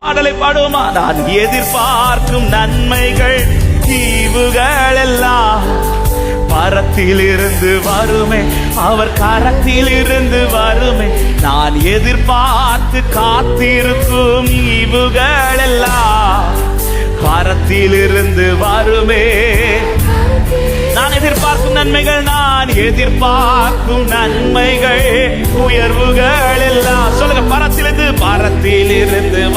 பாடலை பாடுவோமா? நான் எதிர்பார்க்கும் நன்மைகள் ஈவுகள் எல்லாம் பரத்திலிருந்து வருமே, அவர் கரத்திலிருந்து வருமே. நான் எதிர்பார்த்து காத்திருக்கும் ஈவுகள் எல்லாம் பரத்திலிருந்து வருமே. நான் எதிர்பார்க்கும் நன்மைகள், நான் எதிர்பார்க்கும் நன்மைகள் உயர்வுகள் எல்லாம் சொல்லுங்க, பரத்திலிருந்து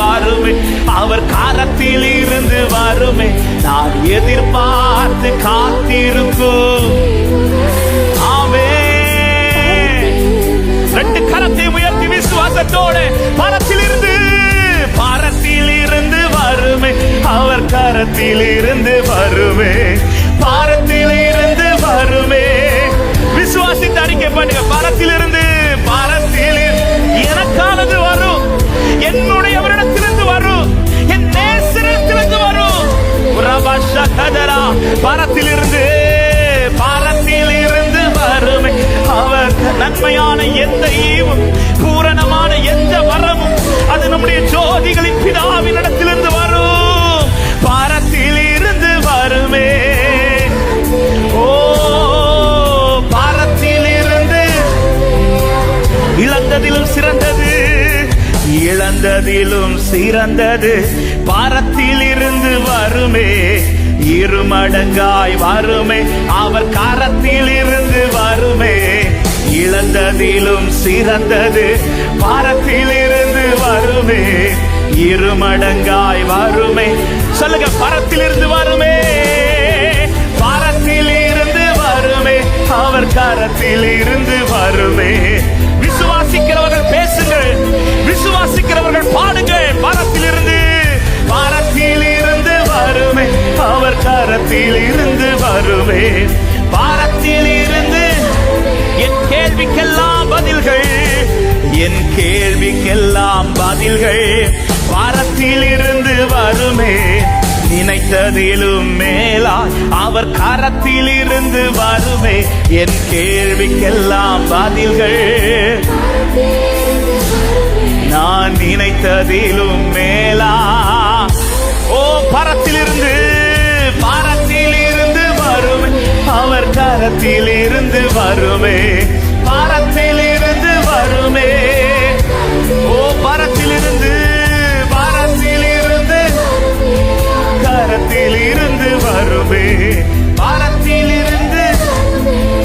வருமே, அவர் கரத்தில் இருந்து வருமே. நான் எதிர்பார்த்து காத்திருக்கும். ஆமென். ரெண்டு கரத்தை உயர்த்தி விசுவாசத்தோடு பரத்திலிருந்து வருமே, அவர் கரத்தில் இருந்து வருமே, பாரத்திலிருந்து வருமே. விசுவாசித்து அறிக்கை பண்ணுங்க, பரத்திலிருந்து எனக்கானது வரும், என்னுடையவரிடத்திலிருந்து வரும், என் நேசரிடத்திலிருந்து வரும். பரத்திலிருந்து வருமே, அவர் நன்மையான எந்த ஈவும் பூரணமான எந்த வரமும் அது நம்முடைய ஜோதிகளின் பிதாவின் இடத்திலிருந்து வரும். பரத்திலிருந்து வருமே. ஓ, பரத்திலிருந்து இழந்ததிலும் சிறந்தது, இழந்ததிலும் சிறந்தது பரத்திலிருந்து வருமே, இருமடங்காய் வருமே, அவர் கரத்தில் இருந்து வருமே. இழந்ததிலும் சிறந்தது பரத்திலிருந்து வருமே, இருமடங்காய் வருமே. சொல்லுங்க, பரத்திலிருந்து வருமே, பரத்திலிருந்து வருமே, அவர் கரத்தில் இருந்து வருமே. விசுவாசிக்கிறவர்கள் பேசுங்கள், விசுவாசிக்கிறவர்கள் பாடுங்கள். பரத்திலிருந்து வருமே, அவர் கரத்தில் இருந்து வருமே, பரத்திலிருந்து. என் கேள்விக்கெல்லாம் பதில்கள், என் கேள்விக்கெல்லாம் பதில்கள் பரத்தில் இருந்து வருமே. நினைத்ததிலும் மேலா அவர் கரத்தில் இருந்து வருமே, என் கேள்விக்கெல்லாம் பதில்கள். நான் நினைத்ததிலும் மேலா, ஓ, பரத்திலிருந்து வருமே, அவர் கரத்தில் இருந்து வருமே, பரத்திலிருந்து வருமே. ஓ, பரத்திலிருந்து கரத்தில் இருந்து வருமே, பரத்திலிருந்து.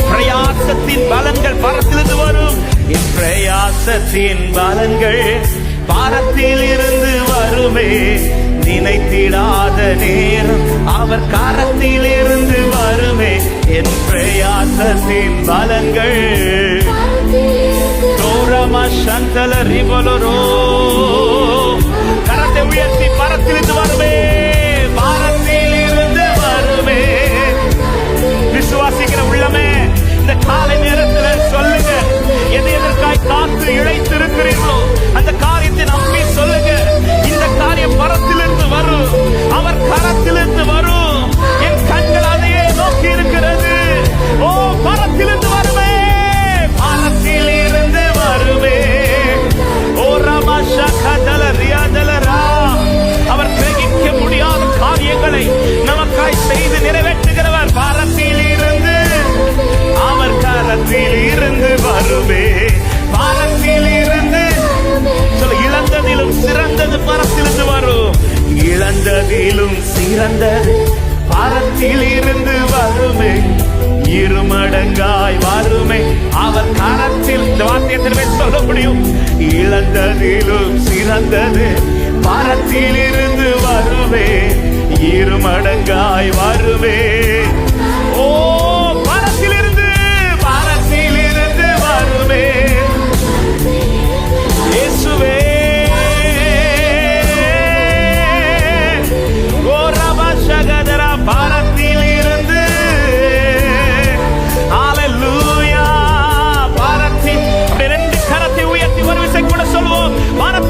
பிரயாசத்தின் பலன்கள் பரத்திலிருந்து வரும், என் பிரயாசத்தின் பலன்கள் பரத்தில் இருந்து வருமே. நினைத்திடாத நேரம் அவர் கரத்தில் இருந்து வருமே, என் பிரயாசத்தின் பலன்கள். கரத்தை உயர்த்தி பரத்திலிருந்து வருமே, பரத்தில் இருந்து வருமே. விசுவாசிக்கிற உள்ளமே, இந்த காலை நேரத்தில் சொல்லுங்க, எதற்காய் காத்து இழைத்திருக்கிறீர்களோ அந்த காரியத்தை நம்பி சொல்லுங்க. இந்த காரியம் பரத்திலிருந்து வரும், அவர் கரத்திலிருந்து வரும். என் கண்கள் அதையே நோக்கி இருக்கிறது. ஓ, பரத்திலிருந்து வருமே, பரத்திலிருந்து வருமே. ஓ, அவர் கிரகிக்க முடியாத காரியங்களை நமக்காய் செய்து நிறைவேற்றுகிறவர். பரத்தில் இருந்து அவர் கரத்தில் இருந்து வருமே, பரத்தில் இருந்து. இழந்ததிலும் சிறந்தது பரத்திலிருந்து வரும், இழந்ததிலும் சிறந்தது பரத்தில் இருந்து வருமே, இருமடங்காய் வருமே, அவர் கரத்தில். இந்த வார்த்தையை சொல்ல முடியும், இழந்ததிலும் சிறந்தது பரத்தில் இருந்து வருமே, இருமடங்காய் வருமே. ஓ, பரத்திலிருந்து வருமே. இயேசுவே, பரத்தில் இருந்து. ஹல்லேலூயா. பரத்தில். ரெண்டு கரத்தை உயர்த்தி ஒரு விசை கூட சொல்வோம், பரத்தில்